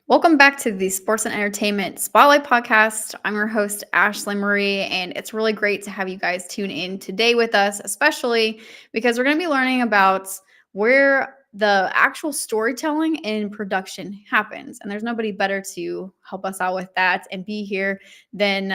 Welcome back to the Sports and Entertainment Spotlight Podcast. I'm your host, Ashley Marie, and it's really great to have you guys tune in today with us, especially because we're going to be learning about where the actual storytelling in production happens. And there's nobody better to help us out with that and be here than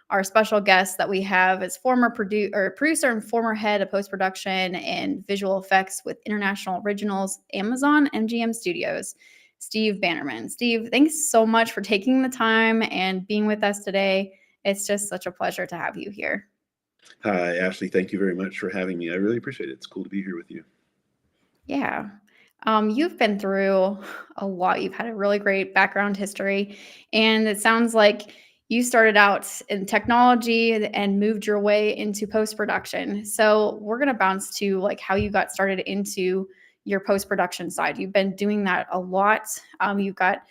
our special guest that we have as former producer and former head of post-production and visual effects with International Originals, Amazon MGM Studios. Steve Bannerman. Steve, thanks so much for taking the time and being with us today. It's just such a pleasure to have you here. Hi, Ashley. Thank you very much for having me. I really appreciate it. It's cool to be here with you. Yeah. You've been through a lot. You've had a really great background history, and it sounds like you started out in technology and moved your way into post-production. So we're going to bounce to like how you got started into your post-production side. You've been doing that a lot. You've got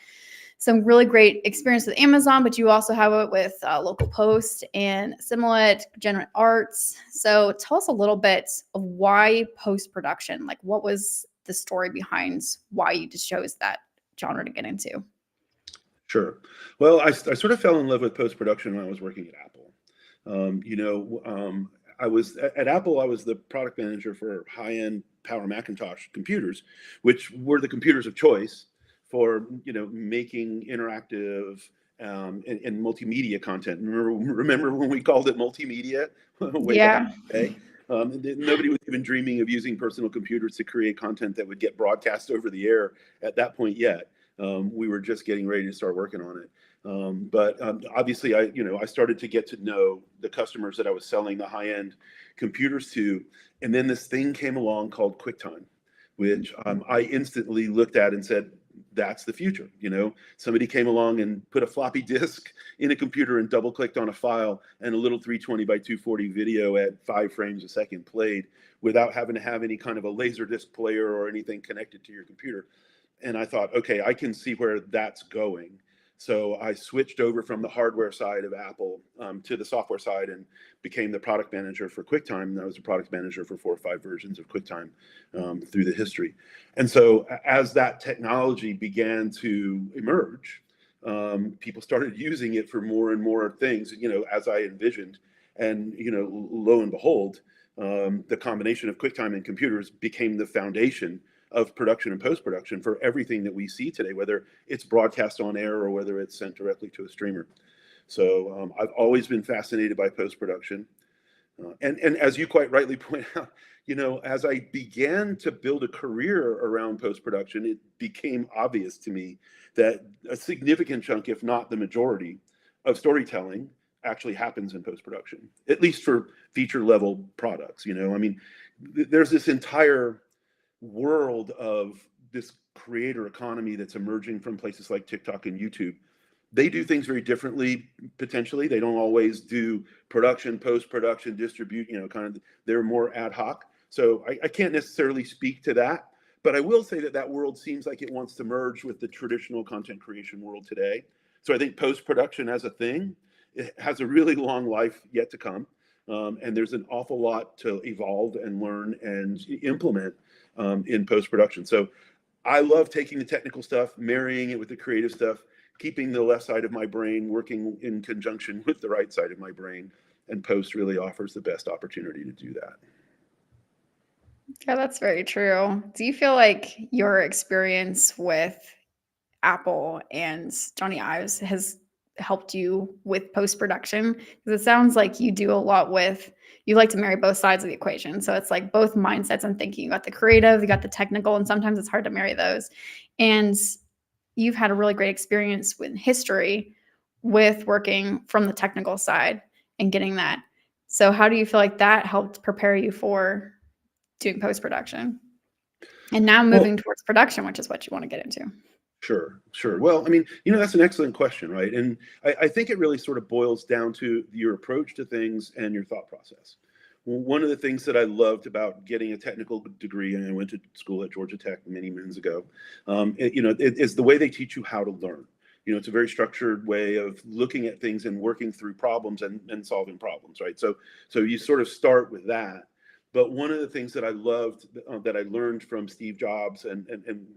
some really great experience with Amazon, but you also have it with Local Post and Similar Generate Arts. So tell us a little bit of why post-production, like what was the story behind why you just chose that genre to get into? Sure. Well, I sort of fell in love with post-production when I was working at Apple. I was at Apple. I was the product manager for high-end Power Macintosh computers, which were the computers of choice for making interactive and multimedia content. Remember when we called it multimedia way back Yeah. in the day? Nobody was even dreaming of using personal computers to create content that would get broadcast over the air at that point yet. We were just getting ready to start working on it. But obviously, I started to get to know the customers that I was selling the high-end computers to, and then this thing came along called QuickTime, which I instantly looked at and said, "That's the future." Somebody came along and put a floppy disk in a computer and double-clicked on a file, and a little 320 by 240 video at 5 frames a second played without having to have any kind of a laser disc player or anything connected to your computer. And I thought, okay, I can see where that's going. So I switched over from the hardware side of Apple to the software side and became the product manager for QuickTime. And I was the product manager for 4 or 5 versions of QuickTime through the history. And so as that technology began to emerge, people started using it for more and more things, as I envisioned. And, lo and behold, the combination of QuickTime and computers became the foundation of production and post-production for everything that we see today, whether it's broadcast on air or whether it's sent directly to a streamer. So I've always been fascinated by post-production. And as you quite rightly point out, as I began to build a career around post-production, it became obvious to me that a significant chunk, if not the majority, of storytelling actually happens in post-production, at least for feature-level products. There's this entire world of this creator economy that's emerging from places like TikTok and YouTube. They do things very differently, potentially. They don't always do production, post-production, distribute, they're more ad hoc. So I can't necessarily speak to that, but I will say that world seems like it wants to merge with the traditional content creation world today. So I think post-production as a thing, it has a really long life yet to come. And there's an awful lot to evolve and learn and implement in post-production. So I love taking the technical stuff, marrying it with the creative stuff, keeping the left side of my brain working in conjunction with the right side of my brain. And post really offers the best opportunity to do that. Yeah, that's very true. Do you feel like your experience with Apple and Johnny Ives has helped you with post-production? Because it sounds like you do a lot with, you like to marry both sides of the equation. So it's like both mindsets and thinking. You got the creative, you got the technical, and sometimes it's hard to marry those. And you've had a really great experience with history with working from the technical side and getting that. So how do you feel like that helped prepare you for doing post-production? And now Well, moving towards production, which is what you want to get into. sure. Well, that's an excellent question, right? And I think it really sort of boils down to your approach to things and your thought process. One of the things that I loved about getting a technical degree, and I went to school at Georgia Tech many moons ago, is the way they teach you how to learn. It's a very structured way of looking at things and working through problems and solving problems, right? So you sort of start with that. But one of the things that I loved, that I learned from Steve Jobs and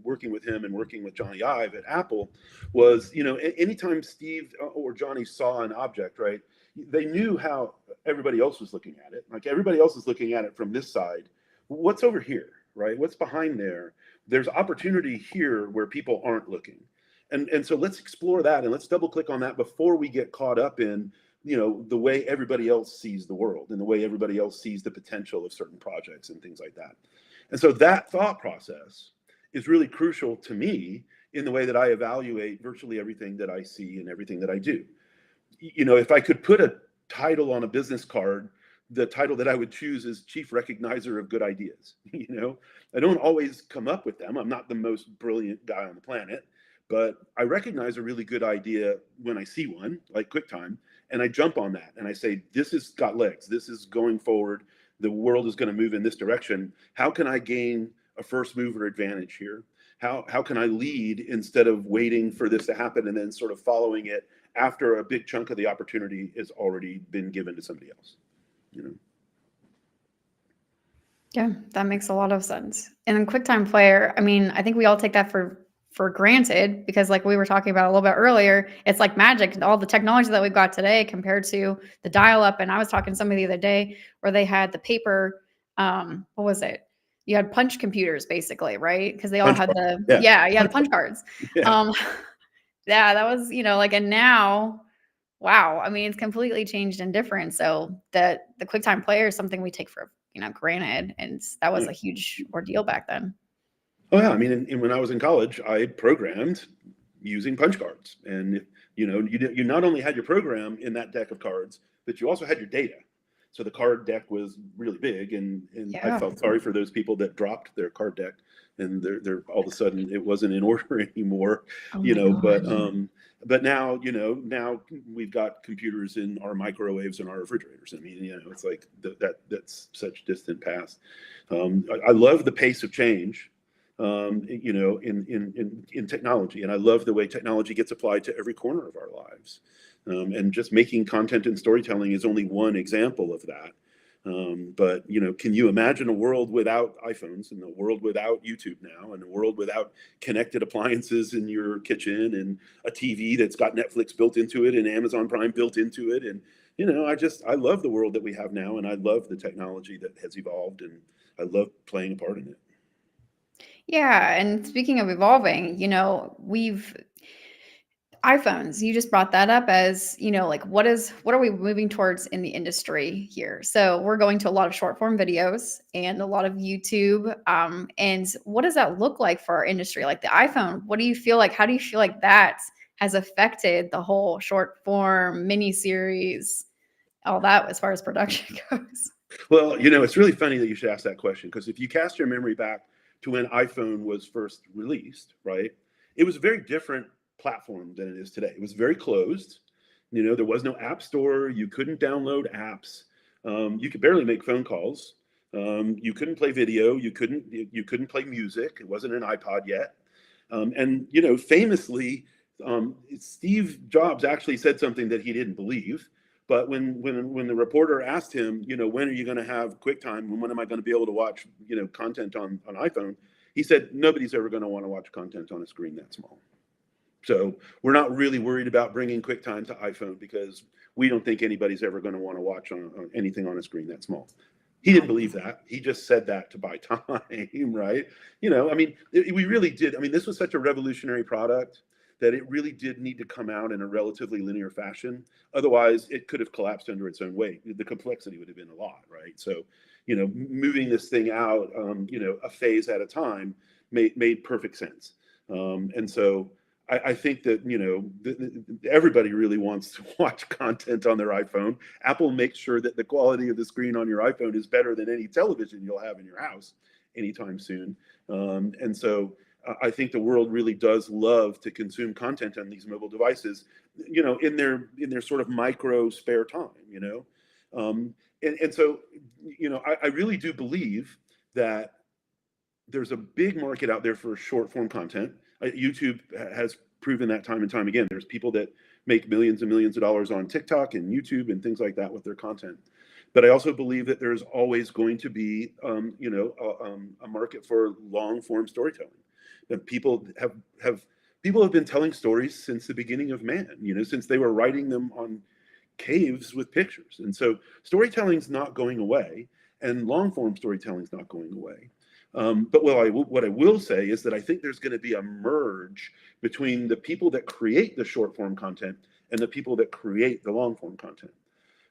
working with him and working with Johnny Ive at Apple was, anytime Steve or Johnny saw an object, right, they knew how everybody else was looking at it. Like everybody else is looking at it from this side. What's over here, right? What's behind there? There's opportunity here where people aren't looking. And so let's explore that and let's double click on that before we get caught up in the way everybody else sees the world and the way everybody else sees the potential of certain projects and things like that. And so that thought process is really crucial to me in the way that I evaluate virtually everything that I see and everything that I do. If I could put a title on a business card, the title that I would choose is Chief Recognizer of Good Ideas. I don't always come up with them. I'm not the most brilliant guy on the planet, but I recognize a really good idea when I see one, like QuickTime, and I jump on that and I say, this has got legs. This is going forward. The world is going to move in this direction. How can I gain a first mover advantage here? How can I lead instead of waiting for this to happen and then sort of following it after a big chunk of the opportunity has already been given to somebody else? Yeah, that makes a lot of sense. And then QuickTime Player, I mean, I think we all take that for granted because like we were talking about a little bit earlier, it's like magic, all the technology that we've got today compared to the dial-up. And I was talking to somebody the other day where they had the paper, what was it? You had punch computers basically, right? Because they all Punch had card. the, Yeah. yeah, the punch cards. Yeah. Um, yeah, that was, like, and now, wow, I mean, it's completely changed and different. So the QuickTime Player is something we take for, granted, and that was a huge ordeal back then. Oh yeah, I mean, when I was in college, I programmed using punch cards, and you not only had your program in that deck of cards, but you also had your data. So the card deck was really big, and I Yeah. felt sorry for those people that dropped their card deck, and they're all of a sudden it wasn't in order anymore. Oh my But now now we've got computers in our microwaves and our refrigerators. I mean, it's like that's such distant past. I love the pace of change, in technology. And I love the way technology gets applied to every corner of our lives. And just making content and storytelling is only one example of that. But can you imagine a world without iPhones and a world without YouTube now and a world without connected appliances in your kitchen and a TV that's got Netflix built into it and Amazon Prime built into it? And I love the world that we have now, and I love the technology that has evolved, and I love playing a part in it. Yeah, and speaking of evolving, we've iPhones, you just brought that up as, like what are we moving towards in the industry here? So we're going to a lot of short form videos and a lot of YouTube. And what does that look like for our industry? Like the iPhone, what do you feel like? How do you feel like that has affected the whole short form mini series, all that as far as production goes? Well, it's really funny that you should ask that question, because if you cast your memory back to when iPhone was first released, right, it was a very different platform than it is today. It was very closed. There was no app store. You couldn't download apps. You could barely make phone calls. You couldn't play video. You couldn't play music. It wasn't an iPod yet. And famously, Steve Jobs actually said something that he didn't believe. But when the reporter asked him, when are you going to have QuickTime, and when am I going to be able to watch, content on iPhone? He said, nobody's ever going to want to watch content on a screen that small. So we're not really worried about bringing QuickTime to iPhone because we don't think anybody's ever going to want to watch on anything on a screen that small. He didn't believe that. He just said that to buy time, right? I mean, we really did. I mean, this was such a revolutionary product that it really did need to come out in a relatively linear fashion. Otherwise, it could have collapsed under its own weight. The complexity would have been a lot, right? So, moving this thing out, a phase at a time made perfect sense. And so I think that, everybody really wants to watch content on their iPhone. Apple makes sure that the quality of the screen on your iPhone is better than any television you'll have in your house anytime soon. And so I think the world really does love to consume content on these mobile devices, in their sort of micro spare time, and so, I really do believe that there's a big market out there for short form content. YouTube has proven that time and time again. There's people that make millions and millions of dollars on TikTok and YouTube and things like that with their content. But I also believe that there's always going to be, a market for long form storytelling. That people have been telling stories since the beginning of man, since they were writing them on caves with pictures. And so storytelling's not going away, and long form storytelling's not going away. But what I will say is that I think there's going to be a merge between the people that create the short form content and the people that create the long form content.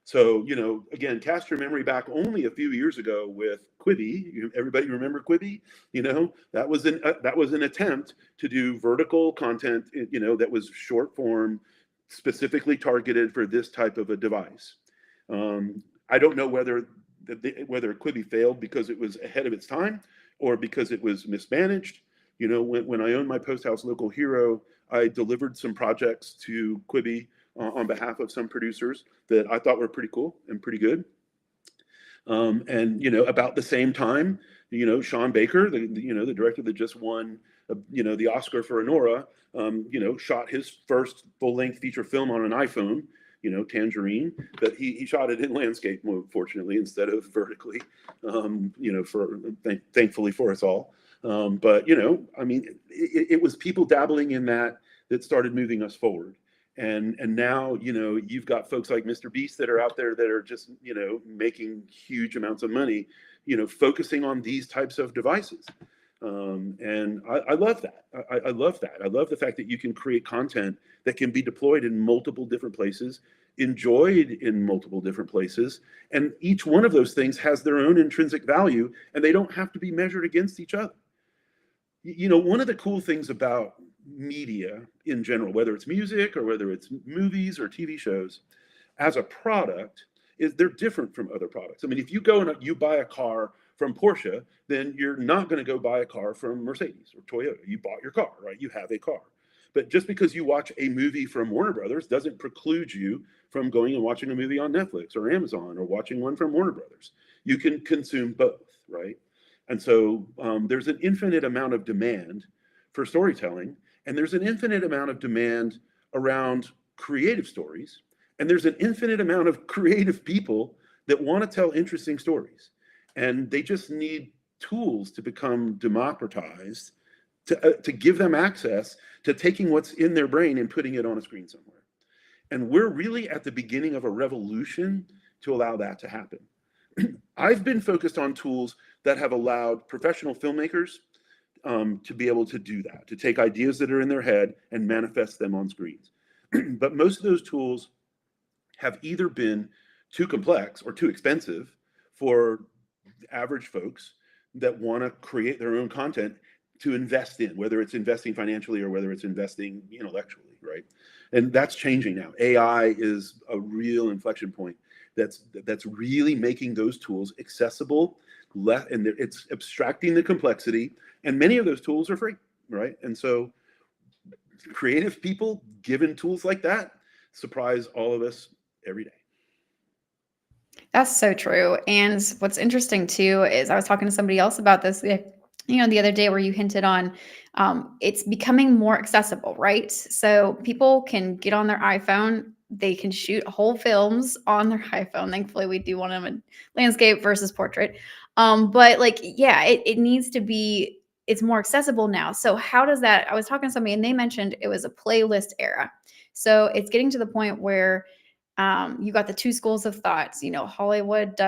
So, again, cast your memory back only a few years ago with Quibi. Everybody remember Quibi? That was an attempt to do vertical content, that was short form, specifically targeted for this type of a device. I don't know whether Quibi failed because it was ahead of its time or because it was mismanaged. When I owned my Post House Local Hero, I delivered some projects to Quibi on behalf of some producers that I thought were pretty cool and pretty good. And about the same time, Sean Baker, the director that just won, the Oscar for Anora, shot his first full-length feature film on an iPhone, Tangerine, but he shot it in landscape mode, fortunately, instead of vertically, thankfully for us all. But it was people dabbling in that started moving us forward. And now, you've got folks like Mr. Beast that are out there that are just, making huge amounts of money, focusing on these types of devices. And I love that. I love that. I love the fact that you can create content that can be deployed in multiple different places, enjoyed in multiple different places. And each one of those things has their own intrinsic value, and they don't have to be measured against each other. One of the cool things about media in general, whether it's music or whether it's movies or TV shows, as a product, is they're different from other products. I mean, if you go and you buy a car from Porsche, then you're not going to go buy a car from Mercedes or Toyota. You bought your car, right? You have a car. But just because you watch a movie from Warner Brothers doesn't preclude you from going and watching a movie on Netflix or Amazon or watching one from Warner Brothers. You can consume both, right? And so there's an infinite amount of demand for storytelling, and there's an infinite amount of demand around creative stories, and there's an infinite amount of creative people that want to tell interesting stories. And they just need tools to become democratized, to give them access to taking what's in their brain and putting it on a screen somewhere. And we're really at the beginning of a revolution to allow that to happen. I've been focused on tools that have allowed professional filmmakers to be able to do that, to take ideas that are in their head and manifest them on screens. But most of those tools have either been too complex or too expensive for average folks that want to create their own content to invest in, whether it's investing financially or whether it's investing intellectually, right? And that's changing now. AI is a real inflection point that's really making those tools accessible, and it's abstracting the complexity, and many of those tools are free, right? And so creative people given tools like that surprise all of us every day. That's so true. And what's interesting too is I was talking to somebody else about this, the other day where you hinted on it's becoming more accessible, right? So people can get on their iPhone, they can shoot whole films on their iPhone. Thankfully, we do want them in landscape versus portrait. But it needs to be, it's more accessible now. So how does that, I was talking to somebody and they mentioned it was a playlist era. So it's getting to the point where you got the two schools of thoughts. Hollywood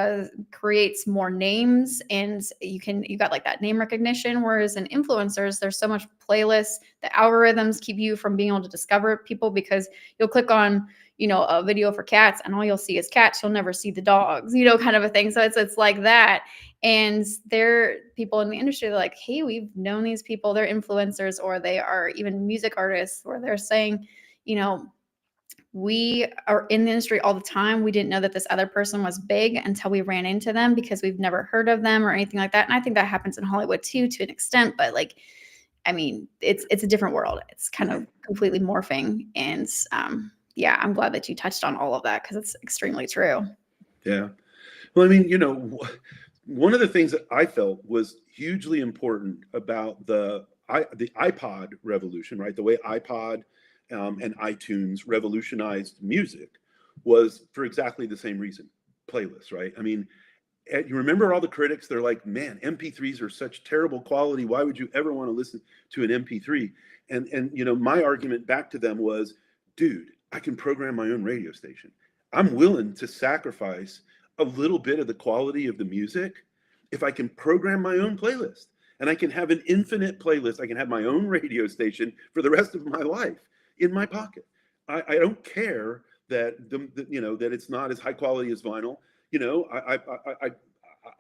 creates more names, and you got like that name recognition, whereas in influencers there's so much playlists. The algorithms keep you from being able to discover people, because you'll click on a video for cats and all you'll see is cats, you'll never see the dogs, kind of a thing. So it's like that. And there are people in the industry that are like, hey, we've known these people, they're influencers, or they are even music artists, where they're saying, we are in the industry all the time. We didn't know that this other person was big until we ran into them, because we've never heard of them or anything like that. And I think that happens in Hollywood too, to an extent, but it's a different world. It's kind of completely morphing. And I'm glad that you touched on all of that, because it's extremely true. Yeah. Well, one of the things that I felt was hugely important about the iPod revolution, right? The way iPod and iTunes revolutionized music was for exactly the same reason. playlists, right? I mean, you remember all the critics, they're like, man, MP3s are such terrible quality. Why would you ever want to listen to an MP3? And you know, my argument back to them was, dude, I can program my own radio station. I'm willing to sacrifice a little bit of the quality of the music if I can program my own playlist. And I can have an infinite playlist. I can have my own radio station for the rest of my life in my pocket. I don't care that you know, that it's not as high quality as vinyl. You know,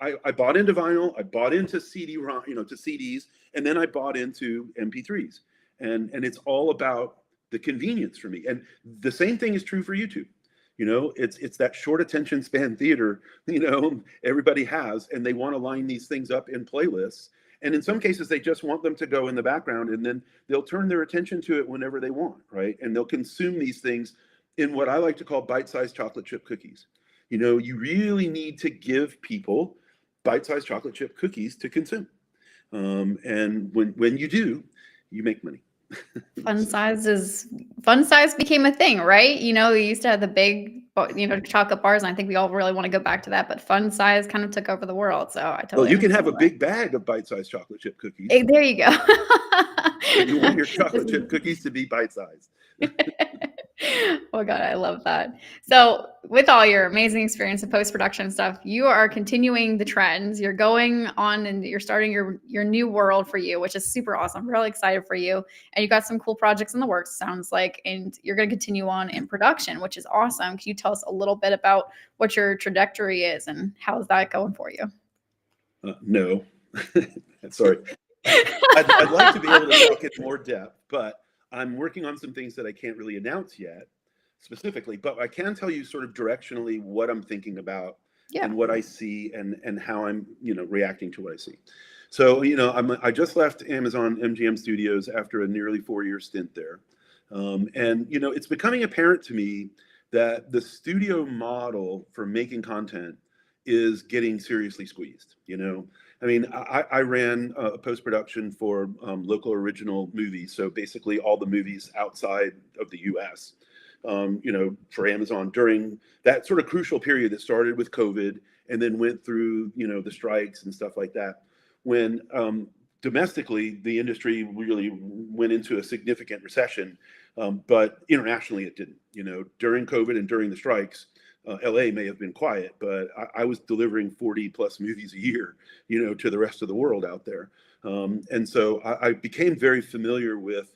I bought into vinyl, I bought into CD-ROM, you know, to CDs, and then I bought into MP3s, and it's all about the convenience for me. And the same thing is true for YouTube. You know, it's that short attention span theater, you know, everybody has, and they want to line these things up in playlists. And in some cases, they just want them to go in the background, and then they'll turn their attention to it whenever they want, right? And they'll consume these things in what I like to call bite-sized chocolate chip cookies. You know, you really need to give people bite-sized chocolate chip cookies to consume. And when you do, you make money. Fun size became a thing, right? You know, we used to have the big, you know, chocolate bars, and I think we all really want to go back to that. But fun size kind of took over the world, so I Well, totally you can have understand a that. big bag of bite-sized chocolate chip cookies, There you go. but you want your chocolate chip cookies to be bite-sized. Oh God, I love that. So, with all your amazing experience in post-production stuff, you are continuing the trends. You're going on and you're starting your new world for you, which is super awesome. I'm really excited for you. And you got some cool projects in the works, sounds like, and you're going to continue on in production, which is awesome. Can you tell us a little bit about what your trajectory is and how's that going for you? No, sorry. I'd like to be able to talk in more depth, but I'm working on some things that I can't really announce yet specifically, but I can tell you sort of directionally what I'm thinking about Yeah. and what I see and how I'm, you know, reacting to what I see. So, you know, I just left Amazon MGM Studios after a nearly 4-year stint there. And, you know, it's becoming apparent to me that the studio model for making content is getting seriously squeezed. You know, I mean, I ran a post-production for local original movies. So basically all the movies outside of the US, you know, for Amazon during that sort of crucial period that started with COVID and then went through, you know, the strikes and stuff like that. When domestically, the industry really went into a significant recession, but internationally it didn't. You know, during COVID and during the strikes, LA may have been quiet, but I was delivering 40 plus movies a year, you know, to the rest of the world out there. And so I became very familiar with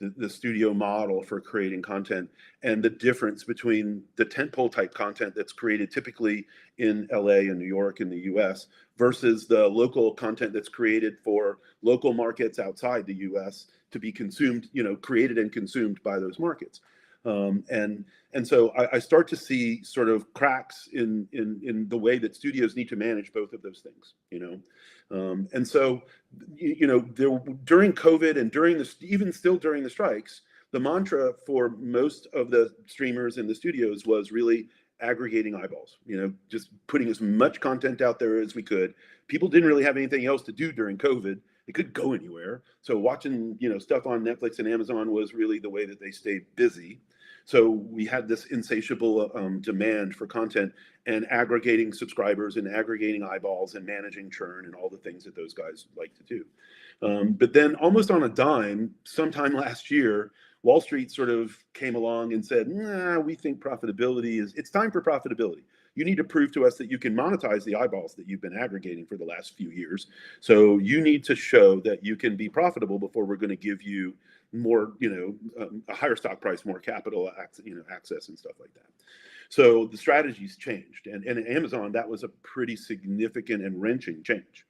the studio model for creating content and the difference between the tentpole type content that's created typically in LA and New York in the US versus the local content that's created for local markets outside the US to be consumed, you know, created and consumed by those markets. And so I start to see sort of cracks in the way that studios need to manage both of those things, you know. And so, you know, during COVID and even still during the strikes, the mantra for most of the streamers in the studios was really aggregating eyeballs, you know, just putting as much content out there as we could. People didn't really have anything else to do during COVID. They couldn't go anywhere. So watching, you know, stuff on Netflix and Amazon was really the way that they stayed busy. So we had this insatiable demand for content and aggregating subscribers and aggregating eyeballs and managing churn and all the things that those guys like to do. But then almost on a dime, sometime last year, Wall Street sort of came along and said, nah, we think it's time for profitability. You need to prove to us that you can monetize the eyeballs that you've been aggregating for the last few years. So you need to show that you can be profitable before we're going to give you more, you know, a higher stock price, more capital, you know, access and stuff like that. So the strategies changed, and at Amazon that was a pretty significant and wrenching change.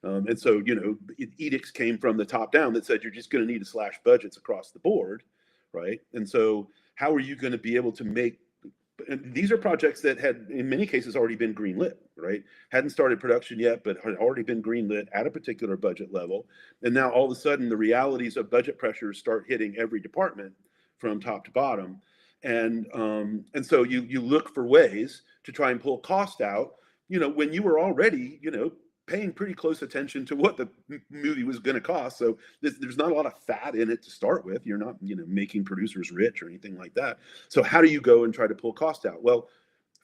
And so, you know, edicts came from the top down that said you're just going to need to slash budgets across the board, right? And so, how are you going to be able to make? And these are projects that had, in many cases, already been greenlit, right? Hadn't started production yet, but had already been greenlit at a particular budget level. And now all of a sudden, the realities of budget pressures start hitting every department from top to bottom. And so you look for ways to try and pull cost out, you know, when you were already, you know, paying pretty close attention to what the movie was going to cost. So there's not a lot of fat in it to start with. You're not, you know, making producers rich or anything like that. So how do you go and try to pull cost out? Well,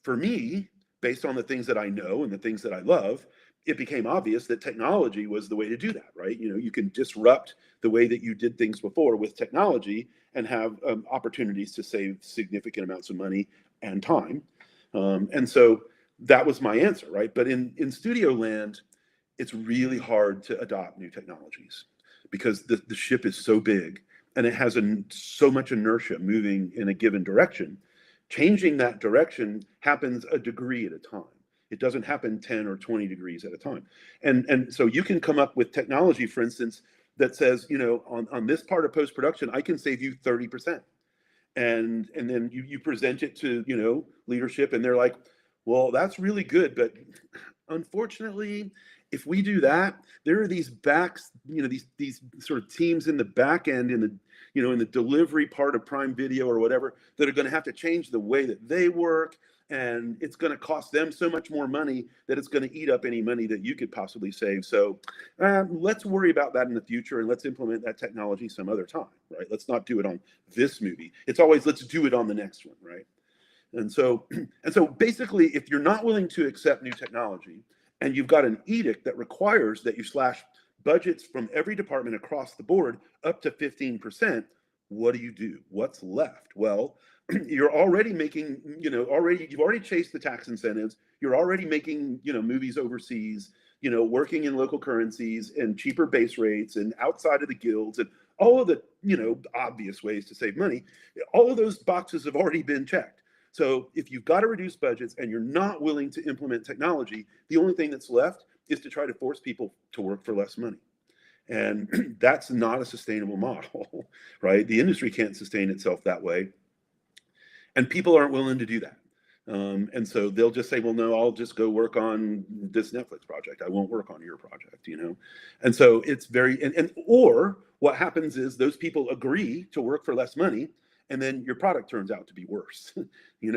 for me, based on the things that I know and the things that I love, it became obvious that technology was the way to do that, right? You can disrupt the way that you did things before with technology and have opportunities to save significant amounts of money and time. And so that was my answer, right? But in studio land, it's really hard to adopt new technologies because the ship is so big and it has so much inertia moving in a given direction. Changing that direction happens a degree at a time. It doesn't happen 10 or 20 degrees at a time. And so you can come up with technology, for instance, that says, on this part of post-production, I can save you 30%. And then you present it to, leadership, and they're like, well, that's really good, but unfortunately, if we do that, there are these these sort of teams in the back end, in the delivery part of Prime Video or whatever, that are going to have to change the way that they work, and it's going to cost them so much more money that it's going to eat up any money that you could possibly save. So let's worry about that in the future, and let's implement that technology some other time, right? Let's not do it on this movie. It's always, let's do it on the next one, right? And so basically, if you're not willing to accept new technology, and you've got an edict that requires that you slash budgets from every department across the board up to 15%, what do you do? What's left? Well, you're already making, you've already chased the tax incentives. You're already making, movies overseas, working in local currencies and cheaper base rates and outside of the guilds and all of the, obvious ways to save money. All of those boxes have already been checked. So if you've got to reduce budgets and you're not willing to implement technology, the only thing that's left is to try to force people to work for less money. And that's not a sustainable model, right? The industry can't sustain itself that way. And people aren't willing to do that. And so they'll just say, well, no, I'll just go work on this Netflix project. I won't work on your project, And so it's or what happens is those people agree to work for less money, and then your product turns out to be worse. You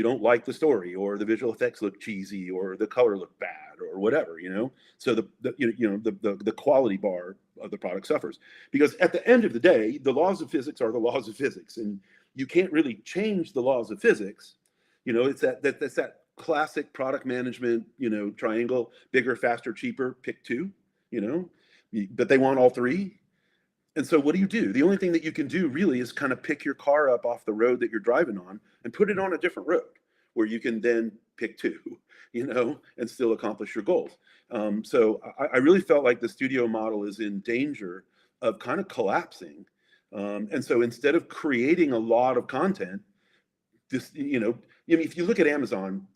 don't like the story, or the visual effects look cheesy, or the color look bad, or whatever. So the quality bar of the product suffers, because at the end of the day, the laws of physics are the laws of physics, and you can't really change the laws of physics. It's that classic product management triangle: bigger, faster, cheaper. Pick two. But they want all three. And so what do? The only thing that you can do really is kind of pick your car up off the road that you're driving on and put it on a different road where you can then pick two, and still accomplish your goals. So I really felt like the studio model is in danger of kind of collapsing. And so instead of creating a lot of content, if you look at Amazon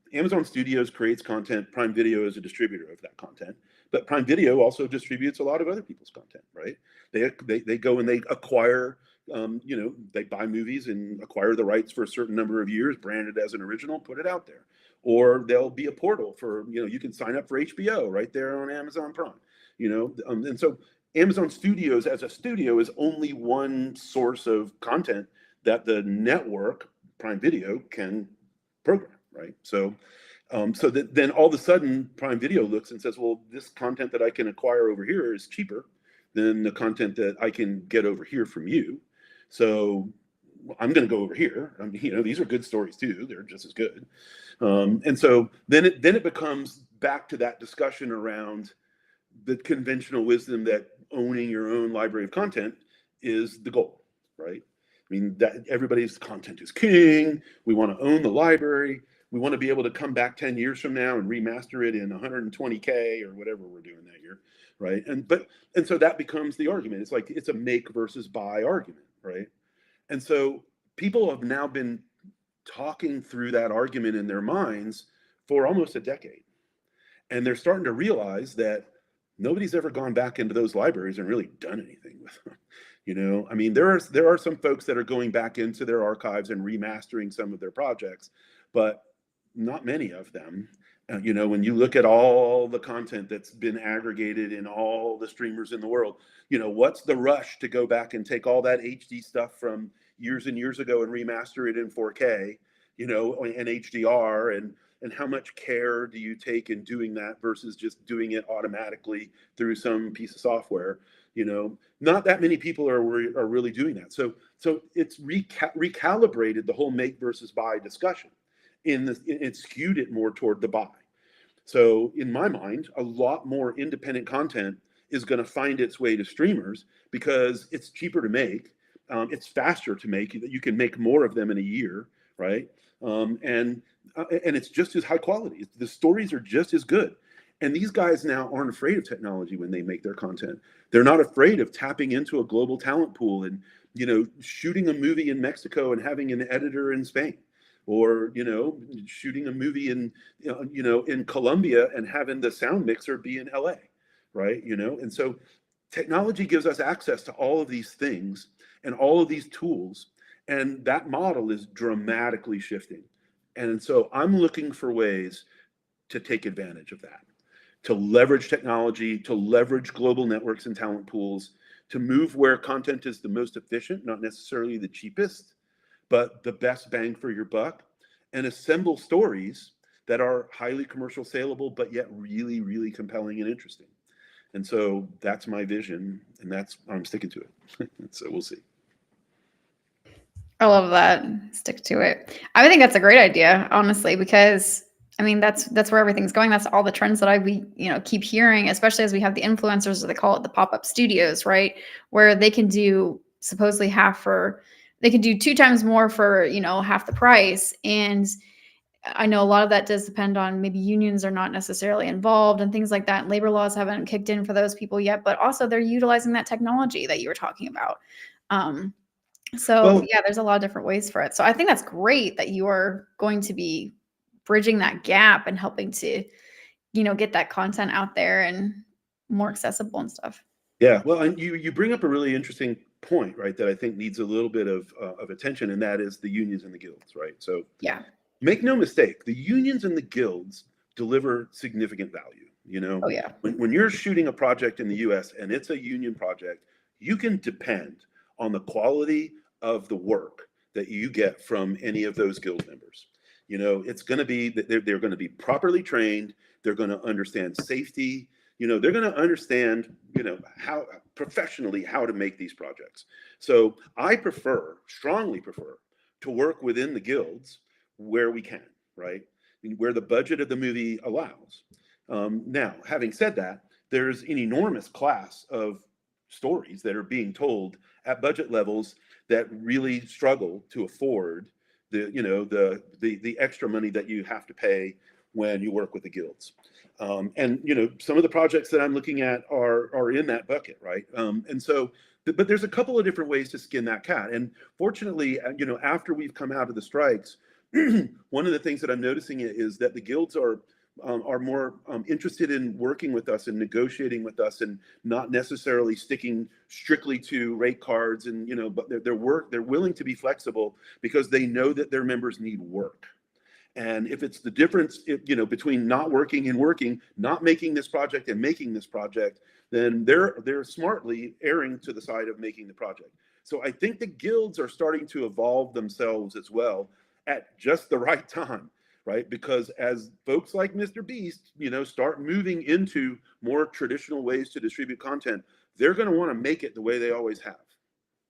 Studios creates content. Prime Video is a distributor of that content, but Prime Video also distributes a lot of other people's content, right? They go and they acquire, they buy movies and acquire the rights for a certain number of years, brand it as an original, put it out there. Or they'll be a portal for, you can sign up for HBO right there on Amazon Prime, and so Amazon Studios as a studio is only one source of content that the network, Prime Video, can program, right? So then all of a sudden Prime Video looks and says, well, this content that I can acquire over here is cheaper than the content that I can get over here from you. So I'm going to go over here. I mean, these are good stories too. They're just as good. And so then it becomes back to that discussion around the conventional wisdom that owning your own library of content is the goal, right? I mean, that everybody's content is king. We want to own the library. We want to be able to come back 10 years from now and remaster it in 120K or whatever we're doing that year, right? And so that becomes the argument. It's like it's a make versus buy argument, right? And so people have now been talking through that argument in their minds for almost a decade. And they're starting to realize that nobody's ever gone back into those libraries and really done anything with them. I mean, there are some folks that are going back into their archives and remastering some of their projects, but not many of them. When you look at all the content that's been aggregated in all the streamers in the world, what's the rush to go back and take all that HD stuff from years and years ago and remaster it in 4K, and HDR, and how much care do you take in doing that versus just doing it automatically through some piece of software? Not that many people are really doing that. So it's recalibrated the whole make versus buy discussion. it skewed it more toward the buy. So in my mind, a lot more independent content is going to find its way to streamers because it's cheaper to make, it's faster to make. You can make more of them in a year, right? And it's just as high quality. The stories are just as good. And these guys now aren't afraid of technology when they make their content. They're not afraid of tapping into a global talent pool and shooting a movie in Mexico and having an editor in Spain, or shooting a movie in Colombia and having the sound mixer be in LA, right? And so technology gives us access to all of these things and all of these tools, and that model is dramatically shifting. And so I'm looking for ways to take advantage of that, to leverage technology, to leverage global networks and talent pools, to move where content is the most efficient, not necessarily the cheapest, but the best bang for your buck, and assemble stories that are highly commercial saleable, but yet really, really compelling and interesting. And so that's my vision, and I'm sticking to it. So we'll see. I love that. Stick to it. I think that's a great idea, honestly, because I mean that's where everything's going. That's all the trends that we keep hearing, especially as we have the influencers, or they call it the pop-up studios, right? Where they can do supposedly they can do 2 times more for half the price. And I know a lot of that does depend on maybe unions are not necessarily involved and things like that. Labor laws haven't kicked in for those people yet, but also they're utilizing that technology that you were talking about. So Well, yeah, there's a lot of different ways for it. So I think that's great that you are going to be bridging that gap and helping to, get that content out there and more accessible and stuff. yeah, well, and you bring up a really interesting point, right? That I think needs a little bit of attention, and that is the unions and the guilds, right? So Yeah. make no mistake, the unions and the guilds deliver significant value. Oh yeah. When you're shooting a project in the US and it's a union project, you can depend on the quality of the work that you get from any of those guild members. It's going to be that they're going to be properly trained. They're going to understand safety. They're going to understand, how professionally how to make these projects. So I strongly prefer to work within the guilds where we can, right? Where the budget of the movie allows. Now, having said that, there's an enormous class of stories that are being told at budget levels that really struggle to afford the extra money that you have to pay when you work with the guilds. And some of the projects that I'm looking at are in that bucket, right? And so, but there's a couple of different ways to skin that cat. And fortunately, after we've come out of the strikes, one of the things that I'm noticing is that the guilds are more interested in working with us and negotiating with us, and not necessarily sticking strictly to rate cards. And but they're willing to be flexible because they know that their members need work. And if it's the difference, between not working and working, not making this project and making this project, then they're smartly erring to the side of making the project. So I think the guilds are starting to evolve themselves as well at just the right time, right? Because as folks like Mr. Beast, start moving into more traditional ways to distribute content, they're going to want to make it the way they always have,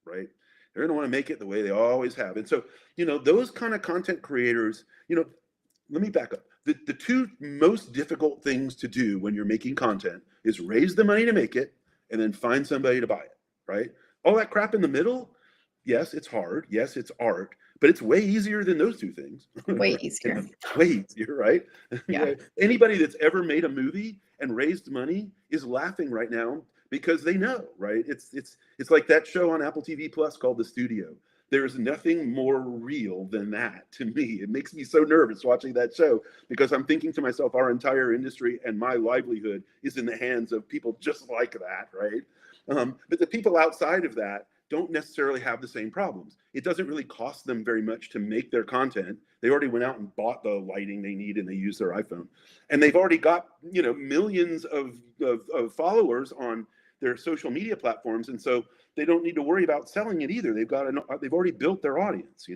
right? They're going to want to make it the way they always have. And so, those kind of content creators, let me back up. The two most difficult things to do when you're making content is raise the money to make it and then find somebody to buy it, right? All that crap in the middle, yes, it's hard. Yes, it's art, but it's way easier than those two things. Way easier. Way easier, right? Yeah. Anybody that's ever made a movie and raised money is laughing right now because they know, right? It's like that show on Apple TV Plus called The Studio. There's nothing more real than that to me. It makes me so nervous watching that show because I'm thinking to myself, our entire industry and my livelihood is in the hands of people just like that, right? But the people outside of that don't necessarily have the same problems. It doesn't really cost them very much to make their content. They already went out and bought the lighting they need and they use their iPhone. And they've already got, millions of followers on their social media platforms. And so they don't need to worry about selling it either. They've already built their audience,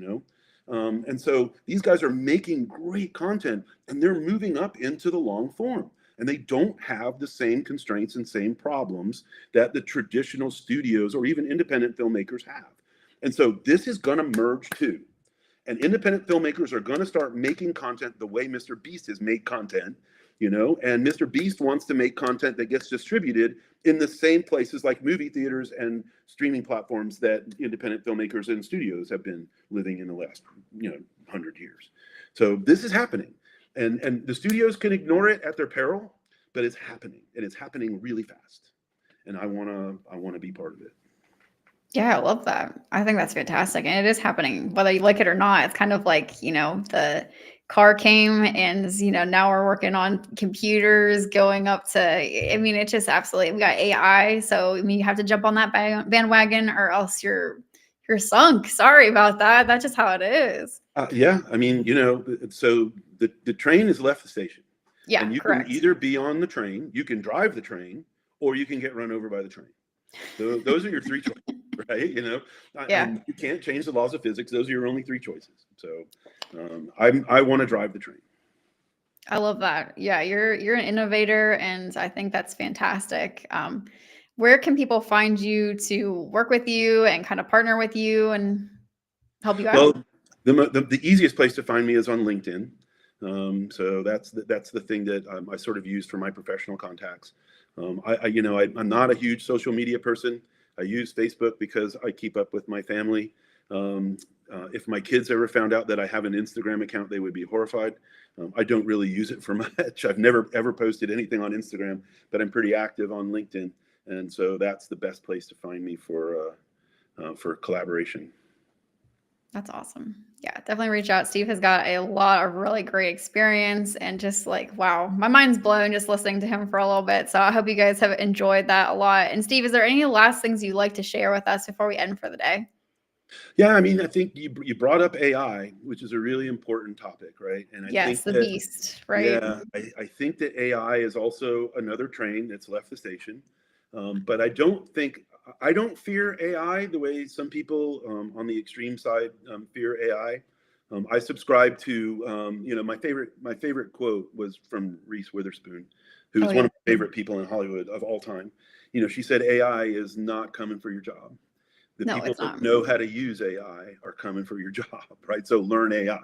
and so these guys are making great content and they're moving up into the long form, and they don't have the same constraints and same problems that the traditional studios or even independent filmmakers have. And so this is going to merge too. And independent filmmakers are going to start making content the way Mr. Beast has made content, and Mr. Beast wants to make content that gets distributed in the same places like movie theaters and streaming platforms that independent filmmakers and studios have been living in the last, 100 years. So this is happening. And the studios can ignore it at their peril, but it's happening, and it's happening really fast. And I wanna be part of it. Yeah, I love that. I think that's fantastic. And it is happening, whether you like it or not. It's kind of like, the car came and, now we're working on computers going up to, I mean, it's just absolutely, we got AI. So, I mean, you have to jump on that bandwagon or else you're sunk. Sorry about that. That's just how it is. Yeah, I mean, so the train has left the station. Yeah, and you correct. can either be on the train, you can drive the train, or you can get run over by the train. So those are your three choices, right? Yeah. And you can't change the laws of physics. Those are your only three choices. So I want to drive the train. I love that. Yeah, you're an innovator, and I think that's fantastic. Where can people find you to work with you and kind of partner with you and help you out? Well, the easiest place to find me is on LinkedIn. So that's the thing that I sort of use for my professional contacts. I'm not a huge social media person. I use Facebook because I keep up with my family. If my kids ever found out that I have an Instagram account, they would be horrified. I don't really use it for much. I've never ever posted anything on Instagram, but I'm pretty active on LinkedIn, and so that's the best place to find me for collaboration. That's awesome. Yeah, definitely reach out. Steve has got a lot of really great experience, and just like, wow, my mind's blown just listening to him for a little bit. So I hope you guys have enjoyed that a lot. And Steve, is there any last things you'd like to share with us before we end for the day? Yeah, I mean, I think you brought up AI, which is a really important topic, right? And I Yes, think the that, beast, right? yeah, I think that AI is also another train that's left the station. But I don't fear AI the way some people on the extreme side fear AI. I subscribe to, my favorite quote was from Reese Witherspoon, who Oh is one yeah. of my favorite people in Hollywood of all time. She said AI is not coming for your job. The No, people it's that not. know how to use AI are coming for your job, right? So learn AI.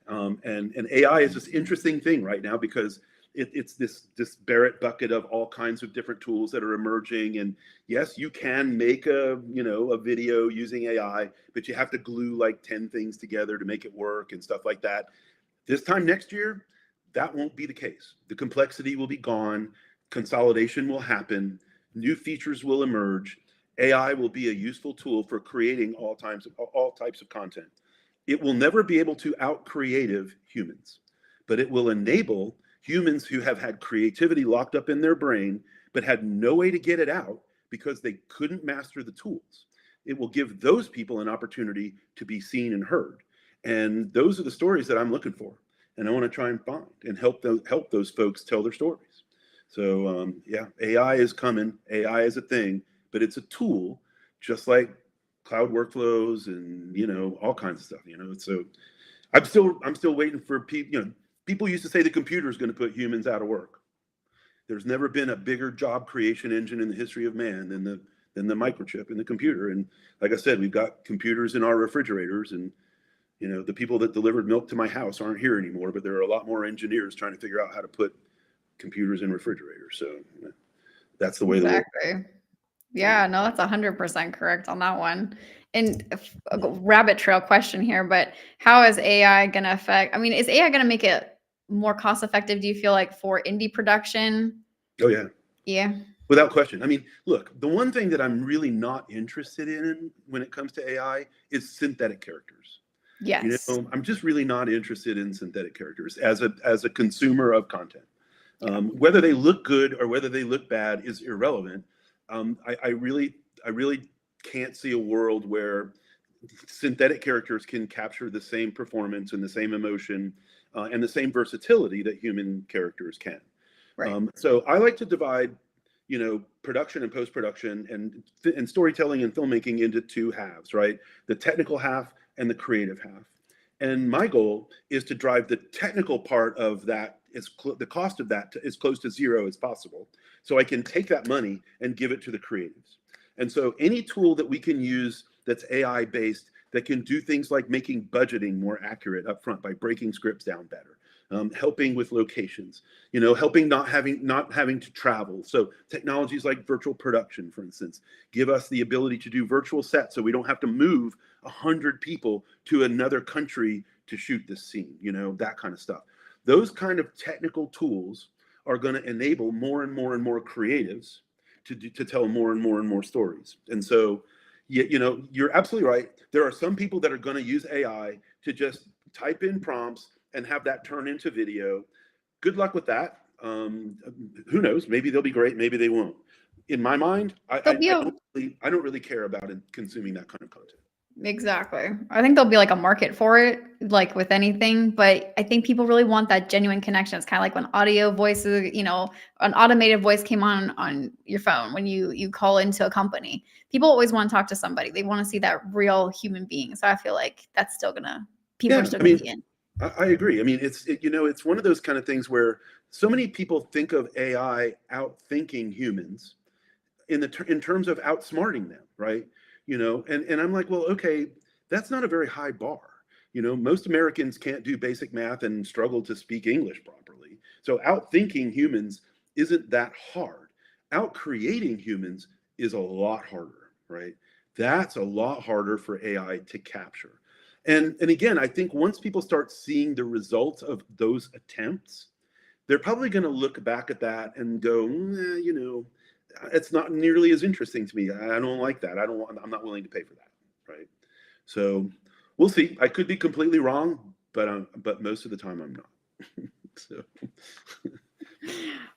And AI is this interesting thing right now because it's this disparate bucket of all kinds of different tools that are emerging. And yes, you can make a video using AI, but you have to glue like 10 things together to make it work and stuff like that. This time next year, that won't be the case. The complexity will be gone, consolidation will happen, new features will emerge. AI will be a useful tool for creating all types of content. It will never be able to out-creative humans, but it will enable humans who have had creativity locked up in their brain but had no way to get it out because they couldn't master the tools. It will give those people an opportunity to be seen and heard. And those are the stories that I'm looking for. And I want to try and find and help those folks tell their stories. So yeah, AI is coming. AI is a thing, but it's a tool, just like cloud workflows and all kinds of stuff. So I'm still waiting for people. People used to say the computer is going to put humans out of work. There's never been a bigger job creation engine in the history of man than the microchip in the computer. And like I said, we've got computers in our refrigerators, and the people that delivered milk to my house aren't here anymore, but there are a lot more engineers trying to figure out how to put computers in refrigerators. So that's the way the world. Exactly. Yeah, no, that's 100% correct on that one. And a rabbit trail question here, but how is AI going to affect? I mean, is AI going to make it more cost effective, do you feel like, for indie production? Oh yeah. Yeah. Without question. I mean, look, the one thing that I'm really not interested in when it comes to AI is synthetic characters. Yes. I'm just really not interested in synthetic characters as a consumer of content. Whether they look good or whether they look bad is irrelevant. I really can't see a world where synthetic characters can capture the same performance and the same emotion and the same versatility that human characters can. Right. So I like to divide, production and post-production and storytelling and filmmaking into two halves, right? The technical half and the creative half. And my goal is to drive the technical part of that, the cost of that as close to zero as possible, so I can take that money and give it to the creatives. And so any tool that we can use that's AI based that can do things like making budgeting more accurate up front by breaking scripts down better, helping with locations, helping not having to travel. So technologies like virtual production, for instance, give us the ability to do virtual sets, so we don't have to move 100 people to another country to shoot this scene. That kind of stuff. Those kind of technical tools are going to enable more and more and more creatives to tell more and more and more stories. And so, you're absolutely right. There are some people that are going to use AI to just type in prompts and have that turn into video. Good luck with that. Who knows? Maybe they'll be great. Maybe they won't. In my mind, There'll be a I don't really care about consuming that kind of content. Exactly. I think there'll be like a market for it, like with anything. But I think people really want that genuine connection. It's kind of like when audio voices, an automated voice came on your phone when you call into a company. People always want to talk to somebody. They want to see that real human being. So I feel like that's still people are Yeah, still I gonna mean, be in. I agree. I mean, it's one of those kind of things where so many people think of AI outthinking humans in terms of outsmarting them, right? And I'm like, well, okay, that's not a very high bar. Most Americans can't do basic math and struggle to speak English properly. So outthinking humans isn't that hard. Out creating humans is a lot harder, right? That's a lot harder for AI to capture. And again, I think once people start seeing the results of those attempts, they're probably going to look back at that and go, it's not nearly as interesting to me. I don't like that. I'm not willing to pay for that, right? So we'll see. I could be completely wrong, but most of the time I'm not. So.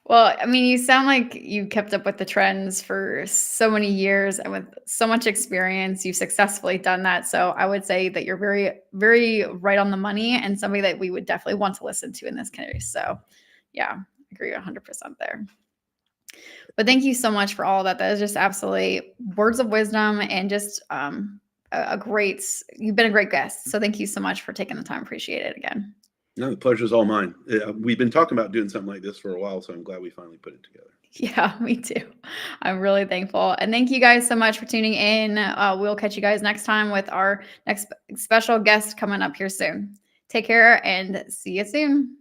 Well, I mean, you sound like you kept up with the trends for so many years and with so much experience. You've successfully done that. So I would say that you're very, very right on the money and somebody that we would definitely want to listen to in this case. So yeah, I agree 100% there. But thank you so much for all that. That is just absolutely words of wisdom and just you've been a great guest. So thank you so much for taking the time. Appreciate it again. No, the pleasure's all mine. We've been talking about doing something like this for a while, so I'm glad we finally put it together. Yeah, me too. I'm really thankful. And thank you guys so much for tuning in. We'll catch you guys next time with our next special guest coming up here soon. Take care and see you soon.